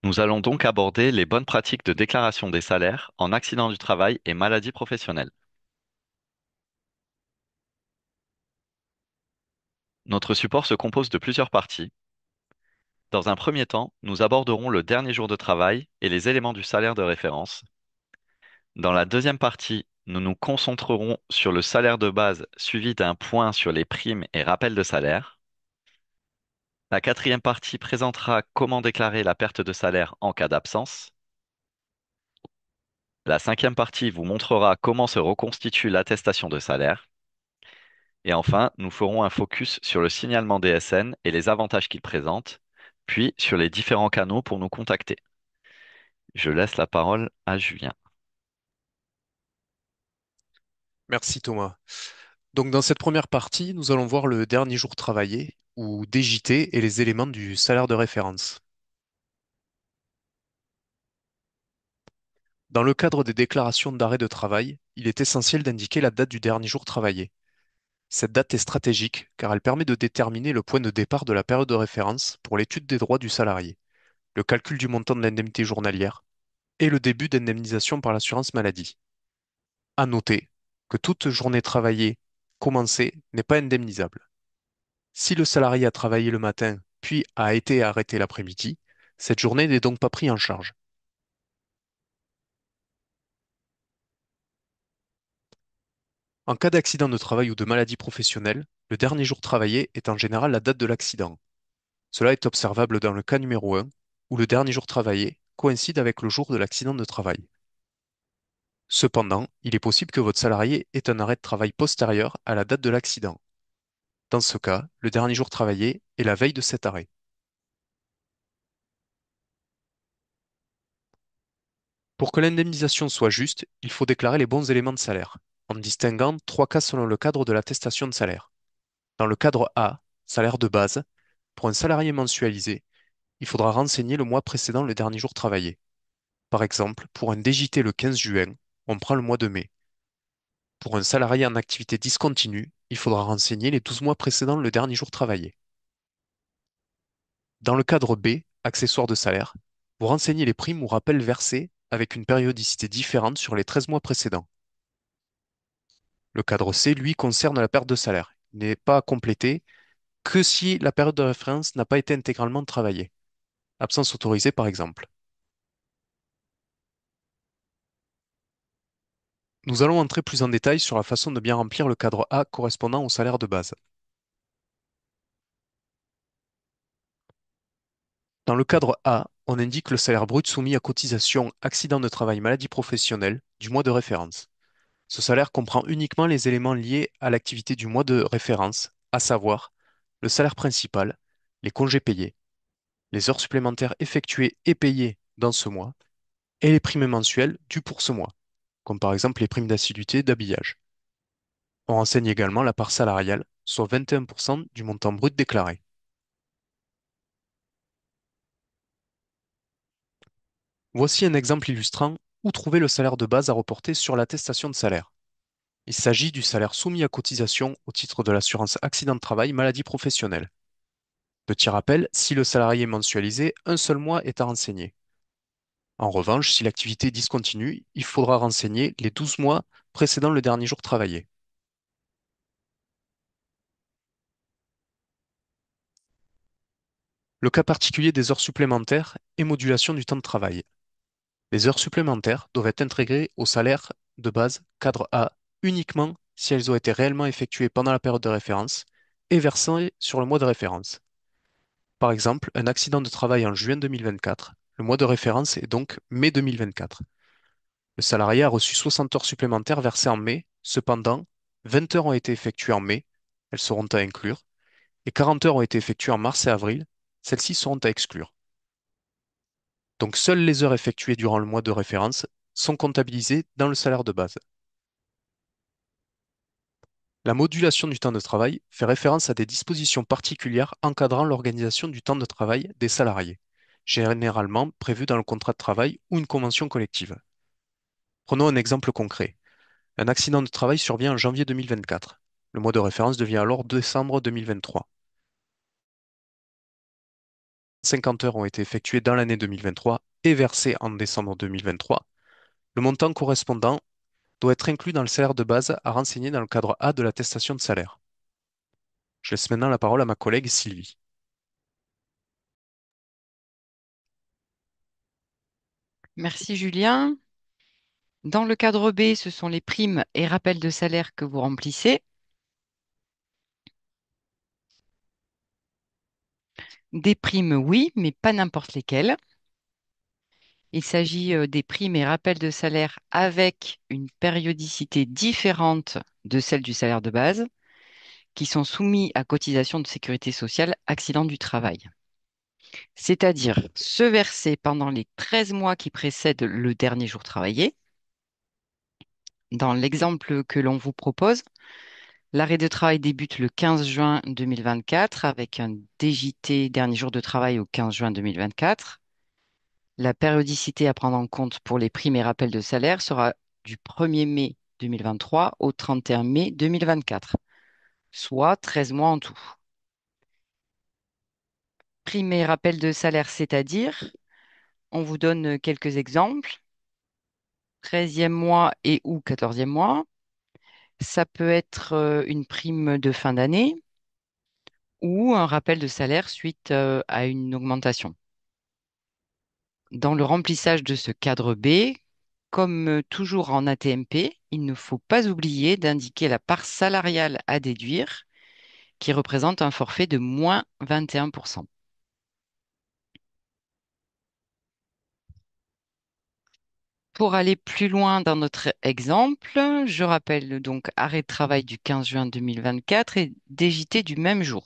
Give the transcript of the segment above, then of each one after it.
Nous allons donc aborder les bonnes pratiques de déclaration des salaires en accident du travail et maladie professionnelle. Notre support se compose de plusieurs parties. Dans un premier temps, nous aborderons le dernier jour de travail et les éléments du salaire de référence. Dans la deuxième partie, nous nous concentrerons sur le salaire de base suivi d'un point sur les primes et rappels de salaire. La quatrième partie présentera comment déclarer la perte de salaire en cas d'absence. La cinquième partie vous montrera comment se reconstitue l'attestation de salaire. Et enfin, nous ferons un focus sur le signalement DSN et les avantages qu'il présente, puis sur les différents canaux pour nous contacter. Je laisse la parole à Julien. Merci Thomas. Donc dans cette première partie, nous allons voir le dernier jour travaillé, ou DJT, et les éléments du salaire de référence. Dans le cadre des déclarations d'arrêt de travail, il est essentiel d'indiquer la date du dernier jour travaillé. Cette date est stratégique car elle permet de déterminer le point de départ de la période de référence pour l'étude des droits du salarié, le calcul du montant de l'indemnité journalière et le début d'indemnisation par l'assurance maladie. À noter que toute journée travaillée commencée n'est pas indemnisable. Si le salarié a travaillé le matin, puis a été arrêté l'après-midi, cette journée n'est donc pas prise en charge. En cas d'accident de travail ou de maladie professionnelle, le dernier jour travaillé est en général la date de l'accident. Cela est observable dans le cas numéro 1, où le dernier jour travaillé coïncide avec le jour de l'accident de travail. Cependant, il est possible que votre salarié ait un arrêt de travail postérieur à la date de l'accident. Dans ce cas, le dernier jour travaillé est la veille de cet arrêt. Pour que l'indemnisation soit juste, il faut déclarer les bons éléments de salaire, en distinguant trois cas selon le cadre de l'attestation de salaire. Dans le cadre A, salaire de base, pour un salarié mensualisé, il faudra renseigner le mois précédent le dernier jour travaillé. Par exemple, pour un DJT le 15 juin, on prend le mois de mai. Pour un salarié en activité discontinue, il faudra renseigner les 12 mois précédant le dernier jour travaillé. Dans le cadre B, accessoire de salaire, vous renseignez les primes ou rappels versés avec une périodicité différente sur les 13 mois précédents. Le cadre C, lui, concerne la perte de salaire. Il n'est pas complété que si la période de référence n'a pas été intégralement travaillée. Absence autorisée, par exemple. Nous allons entrer plus en détail sur la façon de bien remplir le cadre A correspondant au salaire de base. Dans le cadre A, on indique le salaire brut soumis à cotisation accident de travail maladie professionnelle du mois de référence. Ce salaire comprend uniquement les éléments liés à l'activité du mois de référence, à savoir le salaire principal, les congés payés, les heures supplémentaires effectuées et payées dans ce mois, et les primes mensuelles dues pour ce mois, comme par exemple les primes d'assiduité et d'habillage. On renseigne également la part salariale, soit 21% du montant brut déclaré. Voici un exemple illustrant où trouver le salaire de base à reporter sur l'attestation de salaire. Il s'agit du salaire soumis à cotisation au titre de l'assurance accident de travail maladie professionnelle. Petit rappel, si le salarié est mensualisé, un seul mois est à renseigner. En revanche, si l'activité est discontinue, il faudra renseigner les 12 mois précédant le dernier jour travaillé. Le cas particulier des heures supplémentaires et modulation du temps de travail. Les heures supplémentaires doivent être intégrées au salaire de base cadre A uniquement si elles ont été réellement effectuées pendant la période de référence et versées sur le mois de référence. Par exemple, un accident de travail en juin 2024, le mois de référence est donc mai 2024. Le salarié a reçu 60 heures supplémentaires versées en mai, cependant, 20 heures ont été effectuées en mai, elles seront à inclure, et 40 heures ont été effectuées en mars et avril, celles-ci seront à exclure. Donc seules les heures effectuées durant le mois de référence sont comptabilisées dans le salaire de base. La modulation du temps de travail fait référence à des dispositions particulières encadrant l'organisation du temps de travail des salariés, généralement prévues dans le contrat de travail ou une convention collective. Prenons un exemple concret. Un accident de travail survient en janvier 2024. Le mois de référence devient alors décembre 2023. 50 heures ont été effectuées dans l'année 2023 et versées en décembre 2023, le montant correspondant doit être inclus dans le salaire de base à renseigner dans le cadre A de l'attestation de salaire. Je laisse maintenant la parole à ma collègue Sylvie. Merci Julien. Dans le cadre B, ce sont les primes et rappels de salaire que vous remplissez. Des primes, oui, mais pas n'importe lesquelles. Il s'agit des primes et rappels de salaire avec une périodicité différente de celle du salaire de base, qui sont soumis à cotisation de sécurité sociale accident du travail. C'est-à-dire ceux versés pendant les 13 mois qui précèdent le dernier jour travaillé. Dans l'exemple que l'on vous propose, l'arrêt de travail débute le 15 juin 2024 avec un DJT dernier jour de travail au 15 juin 2024. La périodicité à prendre en compte pour les primes et rappels de salaire sera du 1er mai 2023 au 31 mai 2024, soit 13 mois en tout. Primes et rappels de salaire, c'est-à-dire, on vous donne quelques exemples. 13e mois et ou 14e mois. Ça peut être une prime de fin d'année ou un rappel de salaire suite à une augmentation. Dans le remplissage de ce cadre B, comme toujours en ATMP, il ne faut pas oublier d'indiquer la part salariale à déduire, qui représente un forfait de moins 21%. Pour aller plus loin dans notre exemple, je rappelle donc arrêt de travail du 15 juin 2024 et DJT du même jour.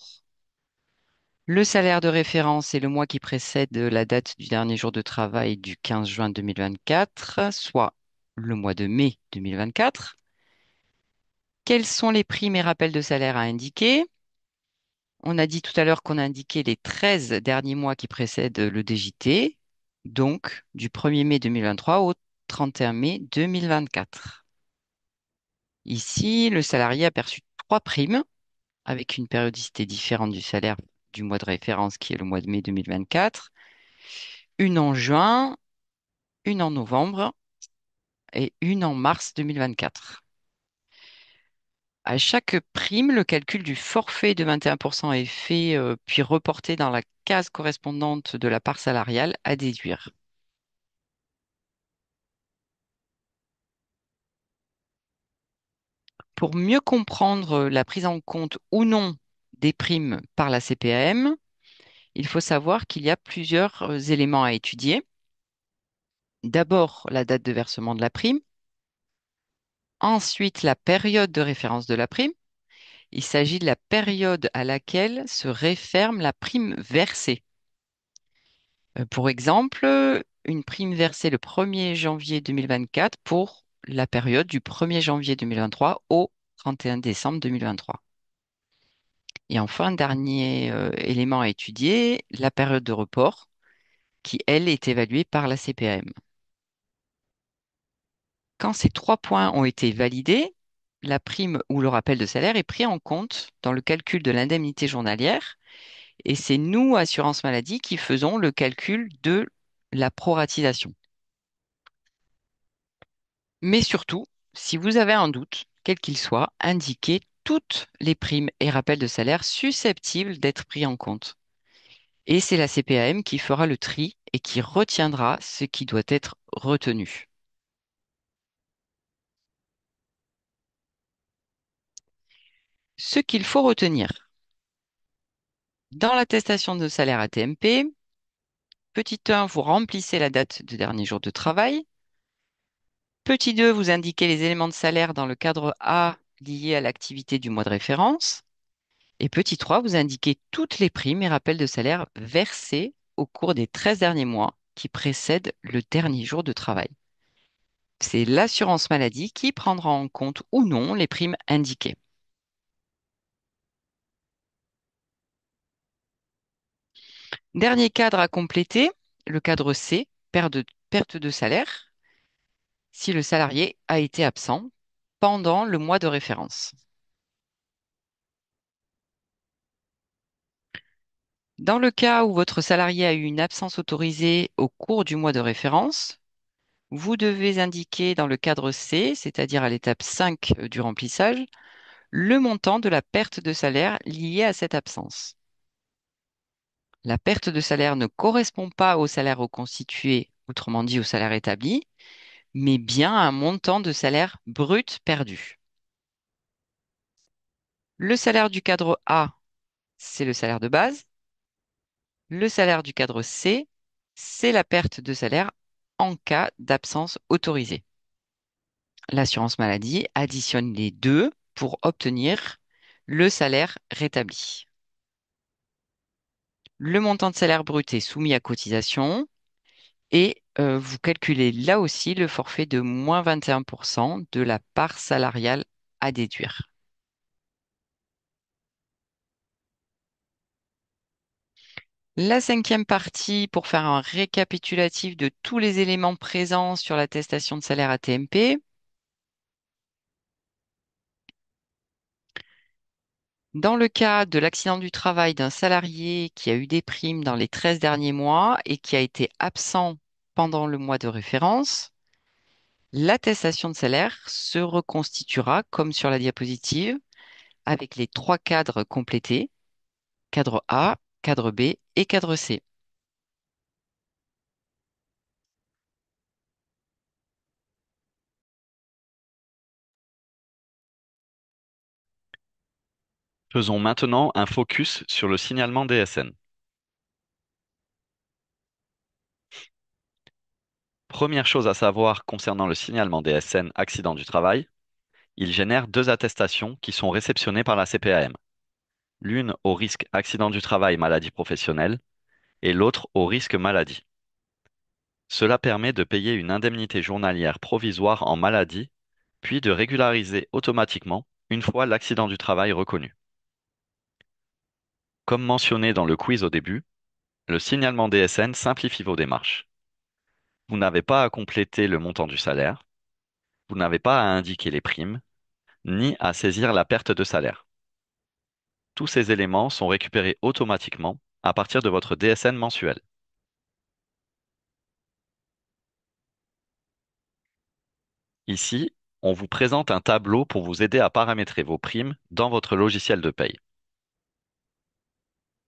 Le salaire de référence est le mois qui précède la date du dernier jour de travail du 15 juin 2024, soit le mois de mai 2024. Quels sont les primes et rappels de salaire à indiquer? On a dit tout à l'heure qu'on a indiqué les 13 derniers mois qui précèdent le DJT, donc du 1er mai 2023 au 31 mai 2024. Ici, le salarié a perçu trois primes avec une périodicité différente du salaire du mois de référence qui est le mois de mai 2024, une en juin, une en novembre et une en mars 2024. À chaque prime, le calcul du forfait de 21% est fait, puis reporté dans la case correspondante de la part salariale à déduire. Pour mieux comprendre la prise en compte ou non des primes par la CPAM, il faut savoir qu'il y a plusieurs éléments à étudier. D'abord, la date de versement de la prime, ensuite la période de référence de la prime. Il s'agit de la période à laquelle se réferme la prime versée. Pour exemple, une prime versée le 1er janvier 2024 pour la période du 1er janvier 2023 au 31 décembre 2023. Et enfin, dernier élément à étudier, la période de report qui, elle, est évaluée par la CPAM. Quand ces trois points ont été validés, la prime ou le rappel de salaire est pris en compte dans le calcul de l'indemnité journalière et c'est nous, assurance maladie, qui faisons le calcul de la proratisation. Mais surtout, si vous avez un doute, quel qu'il soit, indiquez toutes les primes et rappels de salaire susceptibles d'être pris en compte. Et c'est la CPAM qui fera le tri et qui retiendra ce qui doit être retenu. Ce qu'il faut retenir. Dans l'attestation de salaire ATMP, petit 1, vous remplissez la date de dernier jour de travail. Petit 2, vous indiquez les éléments de salaire dans le cadre A liés à l'activité du mois de référence. Et petit 3, vous indiquez toutes les primes et rappels de salaire versés au cours des 13 derniers mois qui précèdent le dernier jour de travail. C'est l'assurance maladie qui prendra en compte ou non les primes indiquées. Dernier cadre à compléter, le cadre C, perte de salaire, si le salarié a été absent pendant le mois de référence. Dans le cas où votre salarié a eu une absence autorisée au cours du mois de référence, vous devez indiquer dans le cadre C, c'est-à-dire à l'étape 5 du remplissage, le montant de la perte de salaire liée à cette absence. La perte de salaire ne correspond pas au salaire reconstitué, autrement dit au salaire établi, mais bien à un montant de salaire brut perdu. Le salaire du cadre A, c'est le salaire de base. Le salaire du cadre C, c'est la perte de salaire en cas d'absence autorisée. L'assurance maladie additionne les deux pour obtenir le salaire rétabli. Le montant de salaire brut est soumis à cotisation et vous calculez là aussi le forfait de moins 21% de la part salariale à déduire. La cinquième partie, pour faire un récapitulatif de tous les éléments présents sur l'attestation de salaire AT-MP. Dans le cas de l'accident du travail d'un salarié qui a eu des primes dans les 13 derniers mois et qui a été absent pendant le mois de référence, l'attestation de salaire se reconstituera comme sur la diapositive avec les trois cadres complétés, cadre A, cadre B et cadre C. Faisons maintenant un focus sur le signalement DSN. Première chose à savoir concernant le signalement DSN accident du travail, il génère deux attestations qui sont réceptionnées par la CPAM. L'une au risque accident du travail maladie professionnelle et l'autre au risque maladie. Cela permet de payer une indemnité journalière provisoire en maladie, puis de régulariser automatiquement une fois l'accident du travail reconnu. Comme mentionné dans le quiz au début, le signalement DSN simplifie vos démarches. Vous n'avez pas à compléter le montant du salaire, vous n'avez pas à indiquer les primes, ni à saisir la perte de salaire. Tous ces éléments sont récupérés automatiquement à partir de votre DSN mensuel. Ici, on vous présente un tableau pour vous aider à paramétrer vos primes dans votre logiciel de paye.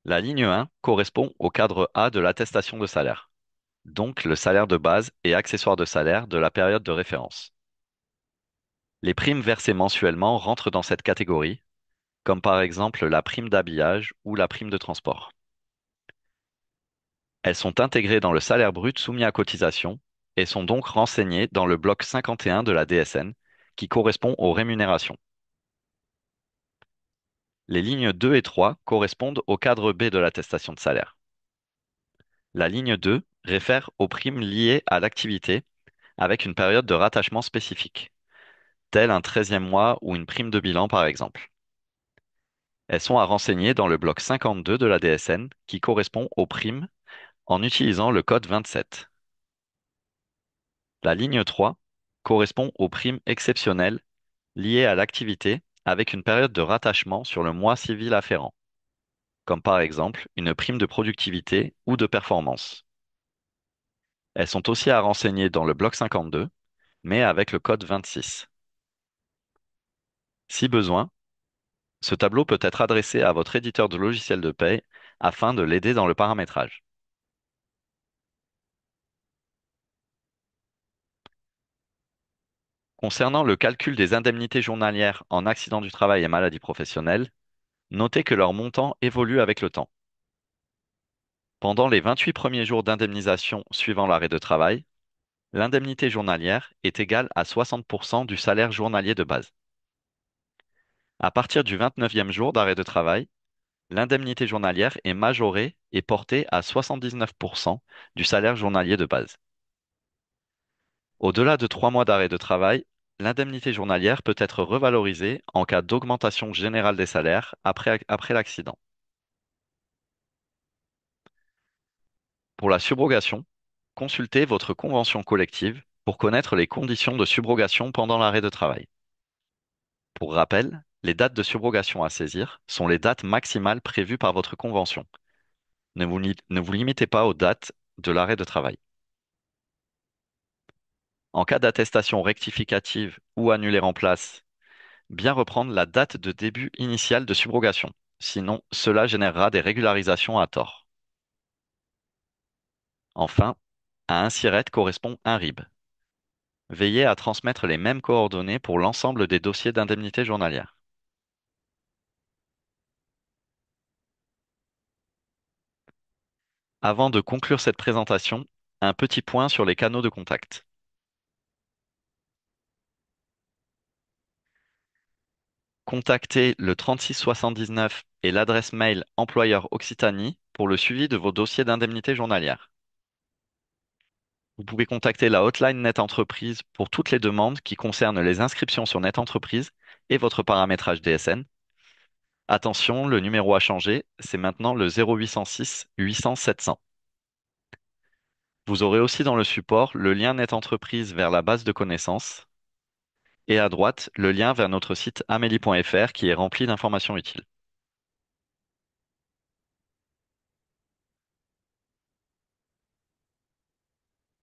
La ligne 1 correspond au cadre A de l'attestation de salaire, donc le salaire de base et accessoires de salaire de la période de référence. Les primes versées mensuellement rentrent dans cette catégorie, comme par exemple la prime d'habillage ou la prime de transport. Elles sont intégrées dans le salaire brut soumis à cotisation et sont donc renseignées dans le bloc 51 de la DSN, qui correspond aux rémunérations. Les lignes 2 et 3 correspondent au cadre B de l'attestation de salaire. La ligne 2 réfère aux primes liées à l'activité avec une période de rattachement spécifique, telle un 13e mois ou une prime de bilan par exemple. Elles sont à renseigner dans le bloc 52 de la DSN qui correspond aux primes en utilisant le code 27. La ligne 3 correspond aux primes exceptionnelles liées à l'activité avec une période de rattachement sur le mois civil afférent, comme par exemple une prime de productivité ou de performance. Elles sont aussi à renseigner dans le bloc 52, mais avec le code 26. Si besoin, ce tableau peut être adressé à votre éditeur de logiciel de paie afin de l'aider dans le paramétrage. Concernant le calcul des indemnités journalières en accident du travail et maladie professionnelle, notez que leur montant évolue avec le temps. Pendant les 28 premiers jours d'indemnisation suivant l'arrêt de travail, l'indemnité journalière est égale à 60% du salaire journalier de base. À partir du 29e jour d'arrêt de travail, l'indemnité journalière est majorée et portée à 79% du salaire journalier de base. Au-delà de 3 mois d'arrêt de travail, l'indemnité journalière peut être revalorisée en cas d'augmentation générale des salaires après l'accident. Pour la subrogation, consultez votre convention collective pour connaître les conditions de subrogation pendant l'arrêt de travail. Pour rappel, les dates de subrogation à saisir sont les dates maximales prévues par votre convention. Ne vous limitez pas aux dates de l'arrêt de travail. En cas d'attestation rectificative ou annulée remplace, bien reprendre la date de début initial de subrogation. Sinon, cela générera des régularisations à tort. Enfin, à un SIRET correspond un RIB. Veillez à transmettre les mêmes coordonnées pour l'ensemble des dossiers d'indemnité journalière. Avant de conclure cette présentation, un petit point sur les canaux de contact. Contactez le 36 79 et l'adresse mail employeur Occitanie pour le suivi de vos dossiers d'indemnité journalière. Vous pouvez contacter la hotline Net Entreprise pour toutes les demandes qui concernent les inscriptions sur Net Entreprise et votre paramétrage DSN. Attention, le numéro a changé, c'est maintenant le 0806 800 700. Vous aurez aussi dans le support le lien Net Entreprise vers la base de connaissances et à droite le lien vers notre site amélie.fr qui est rempli d'informations utiles.